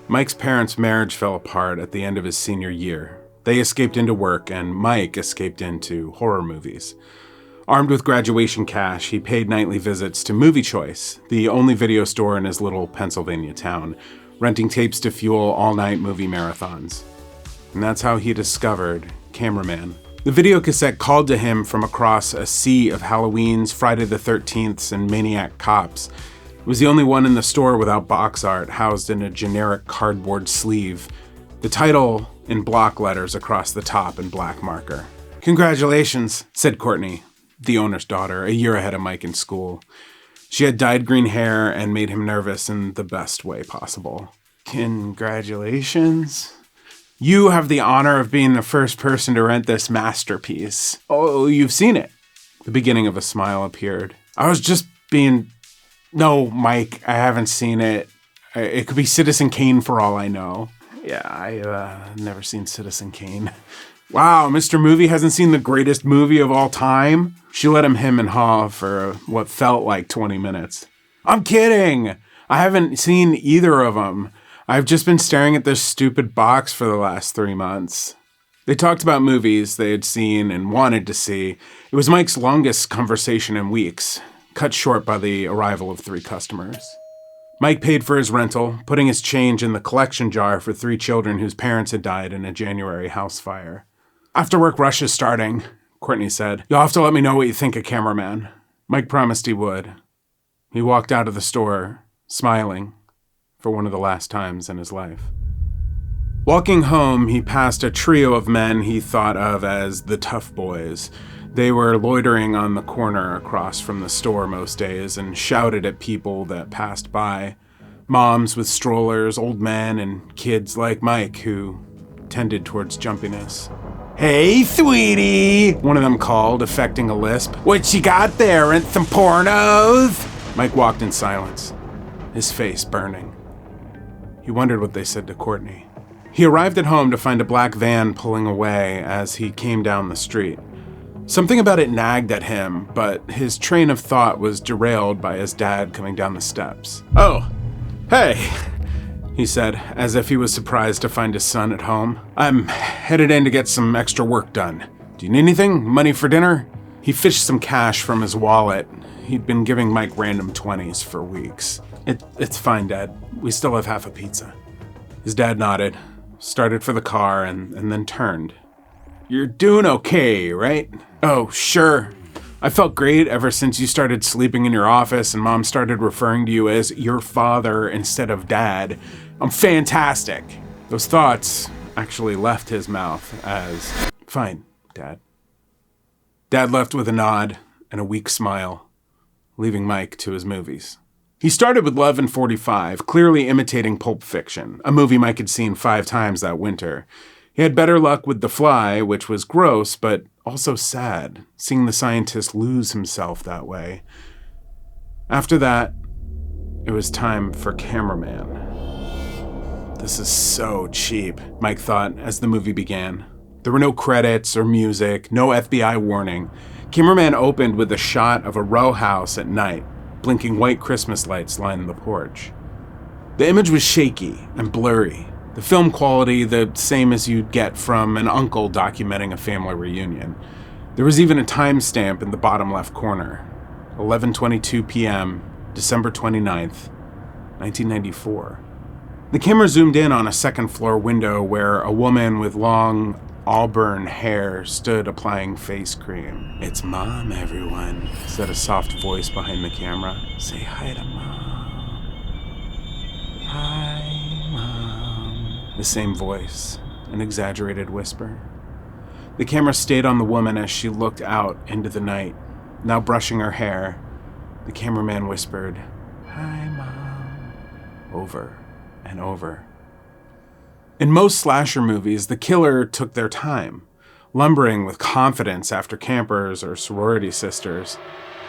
Mike's parents' marriage fell apart at the end of his senior year. They escaped into work, and Mike escaped into horror movies. Armed with graduation cash, he paid nightly visits to Movie Choice, the only video store in his little Pennsylvania town, renting tapes to fuel all-night movie marathons. And that's how he discovered Cameraman. The video cassette called to him from across a sea of Halloweens, Friday the 13ths, and Maniac Cops. It was the only one in the store without box art, housed in a generic cardboard sleeve. The title in block letters across the top in black marker. "Congratulations," said Courtney, the owner's daughter, a year ahead of Mike in school. She had dyed green hair and made him nervous in the best way possible. "Congratulations? You have the honor of being the first person to rent this masterpiece. Oh, you've seen it." The beginning of a smile appeared. "I was just being... No, Mike, I haven't seen it. It could be Citizen Kane for all I know." "Yeah, I've never seen Citizen Kane." "Wow, Mr. Movie hasn't seen the greatest movie of all time?" She let him hem and haw for what felt like 20 minutes. "I'm kidding. I haven't seen either of them. I've just been staring at this stupid box for the last 3 months." They talked about movies they had seen and wanted to see. It was Mike's longest conversation in weeks, cut short by the arrival of 3 customers. Mike paid for his rental, putting his change in the collection jar for 3 children whose parents had died in a January house fire. "After-work rush is starting," Courtney said. "You'll have to let me know what you think of Cameraman." Mike promised he would. He walked out of the store, smiling, for one of the last times in his life. Walking home, he passed a trio of men he thought of as the tough boys. They were loitering on the corner across from the store most days and shouted at people that passed by. Moms with strollers, old men, and kids like Mike who tended towards jumpiness. "Hey, sweetie," one of them called, affecting a lisp. "What you got there, rent some pornos?" Mike walked in silence, his face burning. He wondered what they said to Courtney. He arrived at home to find a black van pulling away as he came down the street. Something about it nagged at him, but his train of thought was derailed by his dad coming down the steps. "Oh, hey," he said, as if he was surprised to find his son at home. "I'm headed in to get some extra work done. Do you need anything? Money for dinner?" He fished some cash from his wallet. He'd been giving Mike random 20s for weeks. It's fine, Dad. We still have half a pizza." His dad nodded, started for the car, and then turned. "You're doing okay, right?" "Oh, sure. I felt great ever since you started sleeping in your office and Mom started referring to you as your father instead of Dad. I'm fantastic." Those thoughts actually left his mouth as, "Fine, Dad." Dad left with a nod and a weak smile, leaving Mike to his movies. He started with Love and 45, clearly imitating Pulp Fiction, a movie Mike had seen 5 times that winter. He had better luck with The Fly, which was gross, but also sad, seeing the scientist lose himself that way. After that, it was time for Cameraman. This is so cheap, Mike thought as the movie began. There were no credits or music, no FBI warning. Cameraman opened with a shot of a row house at night, blinking white Christmas lights lining the porch. The image was shaky and blurry, the film quality the same as you'd get from an uncle documenting a family reunion. There was even a timestamp in the bottom left corner, 11:22 p.m., December 29th, 1994. The camera zoomed in on a second-floor window where a woman with long auburn hair stood applying face cream. "It's Mom, everyone," said a soft voice behind the camera. "Say hi to Mom. Hi, Mom." The same voice, an exaggerated whisper. The camera stayed on the woman as she looked out into the night. Now brushing her hair, the cameraman whispered, "Hi, Mom," over and over. In most slasher movies, the killer took their time, lumbering with confidence after campers or sorority sisters.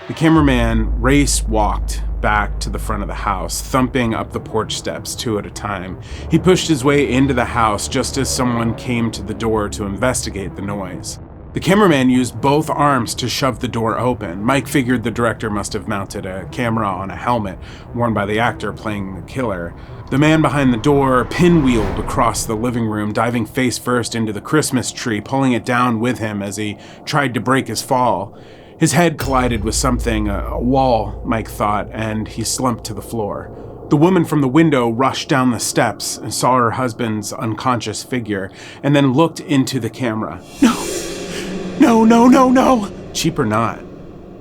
The cameraman walked back to the front of the house, thumping up the porch steps 2 at a time. He pushed his way into the house just as someone came to the door to investigate the noise. The cameraman used both arms to shove the door open. Mike figured the director must have mounted a camera on a helmet worn by the actor playing the killer. The man behind the door pinwheeled across the living room, diving face first into the Christmas tree, pulling it down with him as he tried to break his fall. His head collided with something, a wall, Mike thought, and he slumped to the floor. The woman from the window rushed down the steps and saw her husband's unconscious figure, and then looked into the camera. No. Cheap or not,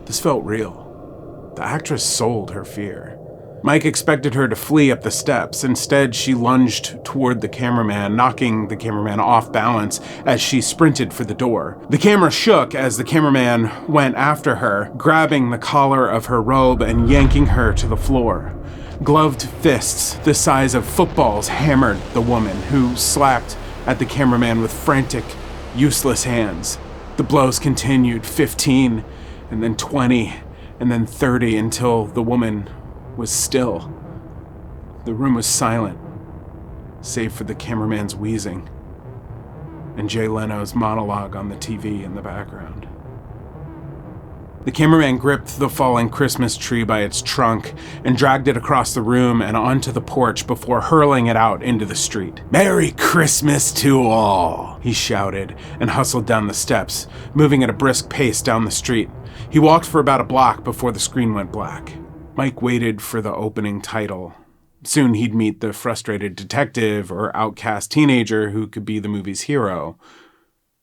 this felt real. The actress sold her fear. Mike expected her to flee up the steps. Instead, she lunged toward the cameraman, knocking the cameraman off balance as she sprinted for the door. The camera shook as the cameraman went after her, grabbing the collar of her robe and yanking her to the floor. Gloved fists the size of footballs hammered the woman, who slapped at the cameraman with frantic, useless hands. The blows continued, 15, and then 20, and then 30, until the woman was still. The room was silent, save for the cameraman's wheezing and Jay Leno's monologue on the TV in the background. The cameraman gripped the falling Christmas tree by its trunk and dragged it across the room and onto the porch before hurling it out into the street. "Merry Christmas to all," he shouted and hustled down the steps, moving at a brisk pace down the street. He walked for about a block before the screen went black. Mike waited for the opening title. Soon he'd meet the frustrated detective or outcast teenager who could be the movie's hero.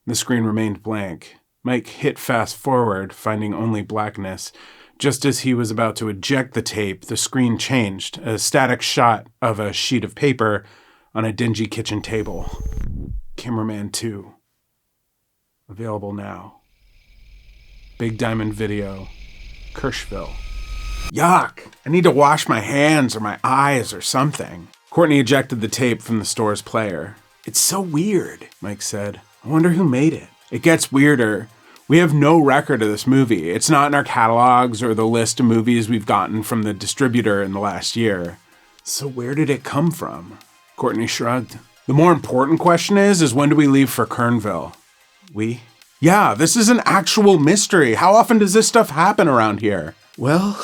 The screen remained blank. Mike hit fast forward, finding only blackness. Just as he was about to eject the tape, the screen changed, a static shot of a sheet of paper on a dingy kitchen table. Cameraman 2. Available now. Big Diamond Video, Kirschville. Yuck! I need to wash my hands or my eyes or something. Courtney ejected the tape from the store's player. "It's so weird," Mike said. "I wonder who made it." It gets weirder. We have no record of this movie. It's not in our catalogs or the list of movies we've gotten from the distributor in the last year. So where did it come from? Courtney shrugged. The more important question is when do we leave for Kernville? We? Yeah, this is an actual mystery. How often does this stuff happen around here? Well,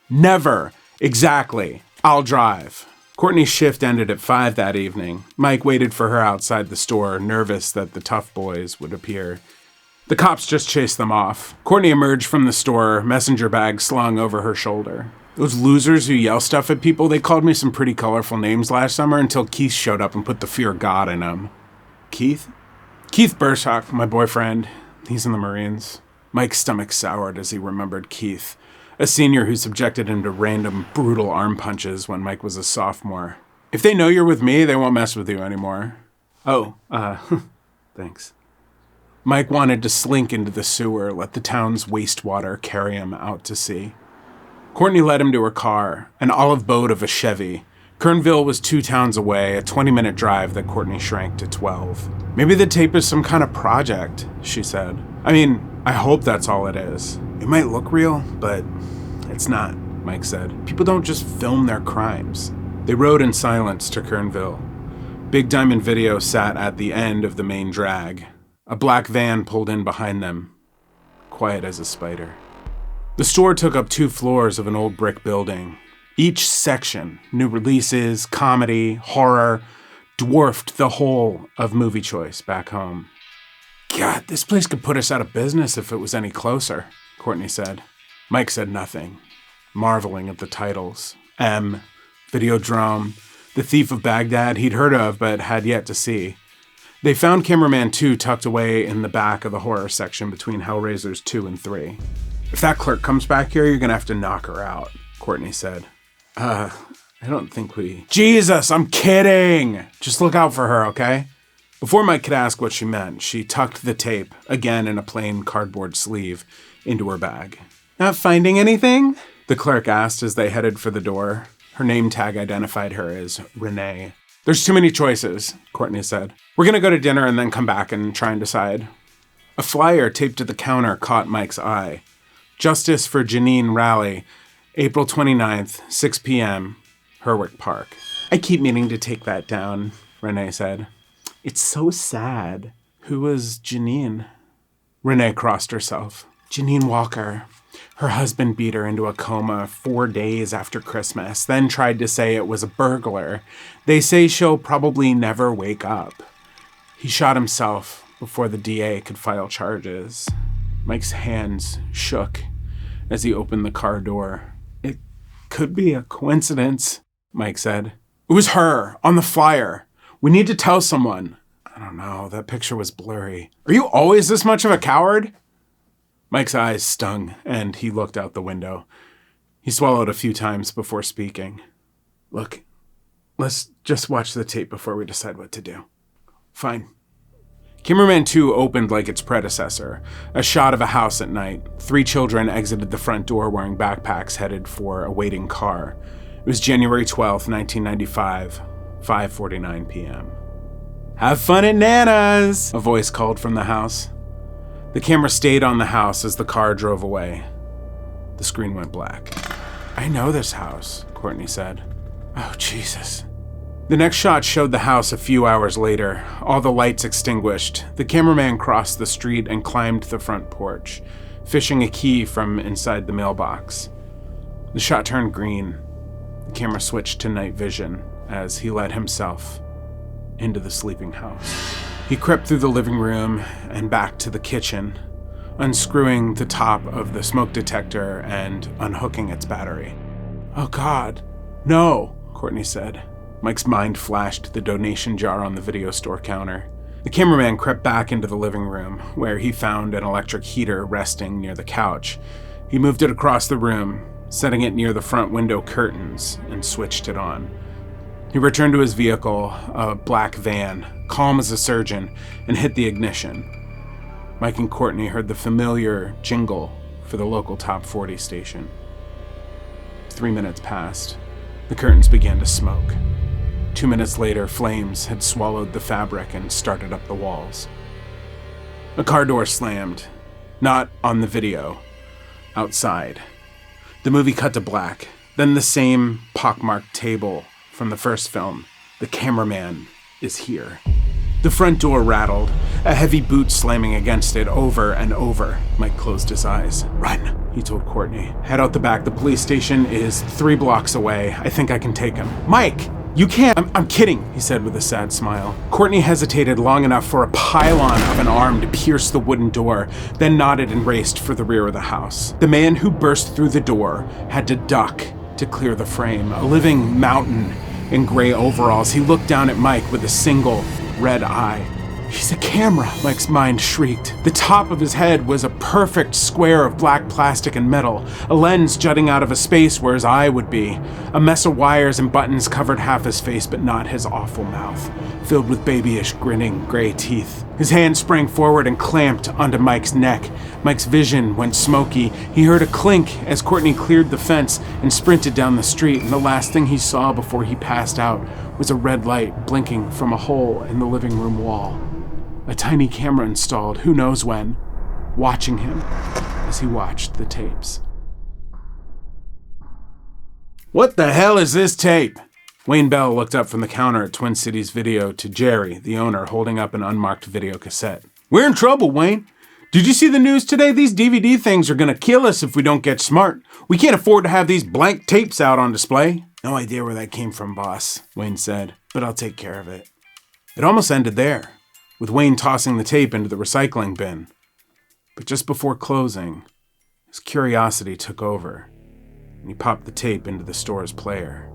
never. Exactly. I'll drive. Courtney's shift ended at 5 that evening. Mike waited for her outside the store, nervous that the tough boys would appear. The cops just chased them off. Courtney emerged from the store, messenger bag slung over her shoulder. Those losers who yell stuff at people, they called me some pretty colorful names last summer until Keith showed up and put the fear of God in them. Keith? Keith Burshak, my boyfriend. He's in the Marines. Mike's stomach soured as he remembered Keith, a senior who subjected him to random, brutal arm punches when Mike was a sophomore. If they know you're with me, they won't mess with you anymore. Oh, thanks. Mike wanted to slink into the sewer, let the town's wastewater carry him out to sea. Courtney led him to her car, an olive boat of a Chevy. Kernville was 2 towns away, a 20-minute drive that Courtney shrank to 12. Maybe the tape is some kind of project, she said. I mean, I hope that's all it is. It might look real, but it's not, Mike said. People don't just film their crimes. They rode in silence to Kernville. Big Diamond Video sat at the end of the main drag. A black van pulled in behind them, quiet as a spider. The store took up 2 floors of an old brick building. Each section, new releases, comedy, horror, dwarfed the whole of Movie Choice back home. God, this place could put us out of business if it was any closer, Courtney said. Mike said nothing, marveling at the titles. M, Videodrome, The Thief of Baghdad he'd heard of but had yet to see. They found Cameraman 2 tucked away in the back of the horror section between Hellraisers 2 and 3. If that clerk comes back here, you're gonna have to knock her out, Courtney said. I don't think we... Jesus, I'm kidding! Just look out for her, okay? Before Mike could ask what she meant, she tucked the tape, again in a plain cardboard sleeve, into her bag. Not finding anything? The clerk asked as they headed for the door. Her name tag identified her as Renee. There's too many choices, Courtney said. We're gonna go to dinner and then come back and try and decide. A flyer taped to the counter caught Mike's eye. Justice for Janine Rally, April 29th, 6 p.m., Herwick Park. I keep meaning to take that down, Renee said. It's so sad. Who was Janine? Renee crossed herself. Janine Walker. Her husband beat her into a coma 4 days after Christmas, then tried to say it was a burglar. They say she'll probably never wake up. He shot himself before the DA could file charges. Mike's hands shook as he opened the car door. It could be a coincidence, Mike said. It was her, on the flyer. We need to tell someone. I don't know, that picture was blurry. Are you always this much of a coward? Mike's eyes stung, and he looked out the window. He swallowed a few times before speaking. Look, let's just watch the tape before we decide what to do. Fine. Cameraman 2 opened like its predecessor, a shot of a house at night. 3 children exited the front door wearing backpacks headed for a waiting car. It was January 12th, 1995, 5:49 p.m. Have fun at Nana's, a voice called from the house. The camera stayed on the house as the car drove away. The screen went black. I know this house, Courtney said. Oh, Jesus. The next shot showed the house a few hours later, all the lights extinguished. The cameraman crossed the street and climbed the front porch, fishing a key from inside the mailbox. The shot turned green. The camera switched to night vision as he let himself into the sleeping house. He crept through the living room and back to the kitchen, unscrewing the top of the smoke detector and unhooking its battery. Oh God, no, Courtney said. Mike's mind flashed the donation jar on the video store counter. The cameraman crept back into the living room, where he found an electric heater resting near the couch. He moved it across the room, setting it near the front window curtains, and switched it on. He returned to his vehicle, a black van, calm as a surgeon, and hit the ignition. Mike and Courtney heard the familiar jingle for the local top 40 station. 3 minutes passed. The curtains began to smoke. 2 minutes later, flames had swallowed the fabric and started up the walls. A car door slammed. Not on the video. Outside. The movie cut to black. Then the same pockmarked table from the first film. The cameraman is here. The front door rattled, a heavy boot slamming against it over and over. Mike closed his eyes. Run, he told Courtney. Head out the back. The police station is 3 blocks away. I think I can take him. Mike! You can't. I'm kidding, he said with a sad smile. Courtney hesitated long enough for a pylon of an arm to pierce the wooden door, then nodded and raced for the rear of the house. The man who burst through the door had to duck to clear the frame, a living mountain in gray overalls. He looked down at Mike with a single red eye. He's a camera, Mike's mind shrieked. The top of his head was a perfect square of black plastic and metal, a lens jutting out of a space where his eye would be. A mess of wires and buttons covered half his face, but not his awful mouth, filled with babyish, grinning gray teeth. His hand sprang forward and clamped onto Mike's neck. Mike's vision went smoky. He heard a clink as Courtney cleared the fence and sprinted down the street, and the last thing he saw before he passed out was a red light blinking from a hole in the living room wall. A tiny camera installed, who knows when, watching him as he watched the tapes. What the hell is this tape? Wayne Bell looked up from the counter at Twin Cities Video to Jerry, the owner, holding up an unmarked video cassette. We're in trouble, Wayne. Did you see the news today? These DVD things are gonna kill us if we don't get smart. We can't afford to have these blank tapes out on display. No idea where that came from, boss, Wayne said, but I'll take care of it. It almost ended there, with Wayne tossing the tape into the recycling bin. But just before closing, his curiosity took over, and he popped the tape into the store's player.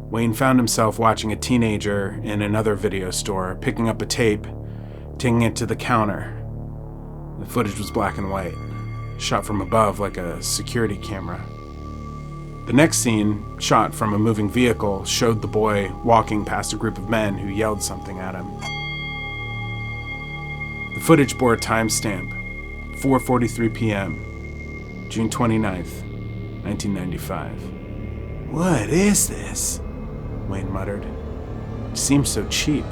Wayne found himself watching a teenager in another video store, picking up a tape, taking it to the counter. The footage was black and white, shot from above like a security camera. The next scene, shot from a moving vehicle, showed the boy walking past a group of men who yelled something at him. The footage bore a timestamp, 4:43 p.m., June 29th, 1995. What is this? Wayne muttered. It seems so cheap.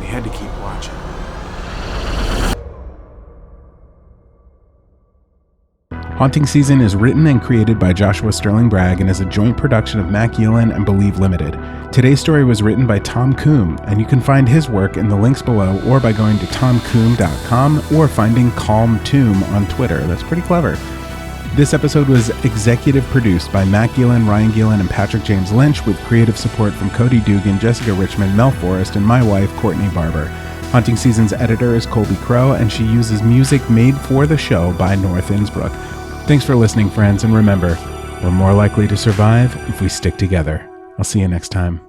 We had to keep watching. Haunting Season is written and created by Joshua Sterling Bragg and is a joint production of Mac Yellen and Believe Limited. Today's story was written by Tom Coombe, and you can find his work in the links below or by going to tomcoombe.com or finding Calm Tomb on Twitter. That's pretty clever. This episode was executive produced by Mac Gillen, Ryan Gillen, and Patrick James Lynch, with creative support from Cody Dugan, Jessica Richmond, Mel Forrest, and my wife, Courtney Barber. Haunting Season's editor is Colby Crow, and she uses music made for the show by North Innsbruck. Thanks for listening, friends, and remember, we're more likely to survive if we stick together. I'll see you next time.